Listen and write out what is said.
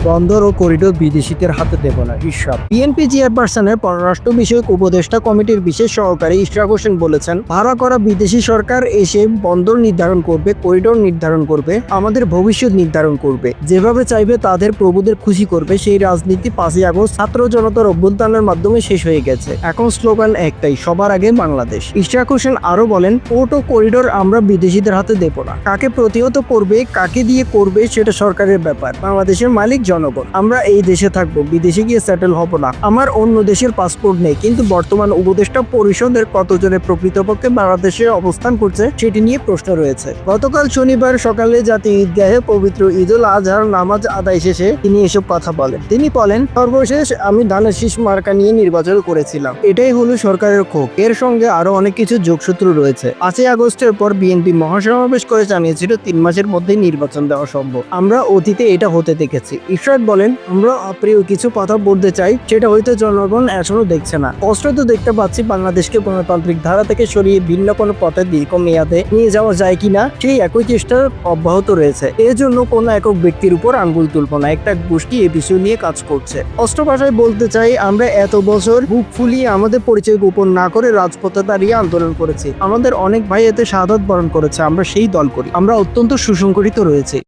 বন্দর ও করিডোর বিদেশিদের হাতে দেব না, ইশরাক। বিএনপি চেয়ারপারসনের পররাষ্ট্র বিষয়ক উপদেষ্টা কমিটির বিশেষ সহকারী ইশরাক হোসেন বলেছেন, ভাড়া করা বিদেশি সরকার এসে বন্দর নির্ধারণ করবে, করিডোর নির্ধারণ করবে, আমাদের ভবিষ্যৎ নির্ধারণ করবে, যেভাবে চাইবে তাদের প্রভুদের খুশি করবে। সেই রাজনীতি 5ই আগস্ট ছাত্র জনতার অভ্যুত্থানের মাধ্যমে শেষ হয়ে গেছে। এখন স্লোগান একটাই, সবার আগে বাংলাদেশ। ইশরাক হোসেন আরো বলেন, পোর্ট ও করিডোর আমরা বিদেশিদের হাতে দেব না। কাকে প্রতিহত করবে, কাকে দিয়ে করবে সেটা সরকারের ব্যাপার। বাংলাদেশের মালিক জনগণ। আমরা এই দেশে থাকবো, বিদেশে গিয়ে সেটেল হব না। আমার অন্য দেশের পাসপোর্ট নেই, কিন্তু বর্তমান উপদেষ্টা পরিষদের কতজনের প্রকৃতপক্ষে বাংলাদেশে অবস্থান করছে সেটি নিয়ে প্রশ্ন রয়েছে। গতকাল শনিবার সকালে জাতীয় ঈদগাহে পবিত্র ঈদুল আজহার নামাজ আদায় শেষে তিনি এসব কথা বলেন। তিনি বলেন, সর্বশেষ আমি ধানের শীষ মার্কা নিয়ে নির্বাচন করেছিলাম। এটাই হলো সরকারের ক্ষোভ। এর সঙ্গে আরো অনেক কিছু যোগসূত্র রয়েছে। 5ই আগস্টের পর বিএনপি মহাসমাবেশ করে জানিয়েছিল 3 মাসের মধ্যেই নির্বাচন দেওয়া সম্ভব। আমরা অতীতে এটা হতে দেখেছি। ইশরাক বলেন, আমরা অপ্রিয় কিছু কথা বলতে চাই, সেটা হয়তো জনগণ এখনো দেখছে না। স্পষ্ট দেখতে পাচ্ছি বাংলাদেশকে গণতান্ত্রিক ধারা থেকে সরিয়ে ভিন্ন কোনো পথে দীর্ঘ মেয়াদে নিয়ে যাওয়া যায় কিনা সেই একই চেষ্টা অব্যাহত রয়েছে। এর জন্য কোনো একক ব্যক্তির উপর আঙ্গুল তুলব না, একটা গোষ্ঠী এ বিষয় নিয়ে কাজ করছে। স্পষ্ট ভাষায় বলতে চাই, আমরা এত বছর বুক ফুলিয়ে আমাদের পরিচয় গোপন না করে রাজপথে দাঁড়িয়ে আন্দোলন করেছি। আমাদের অনেক ভাই এতে শাহাদাত বরণ করেছে। আমরা সেই দল করি। আমরা অত্যন্ত সুসংগঠিত রয়েছে।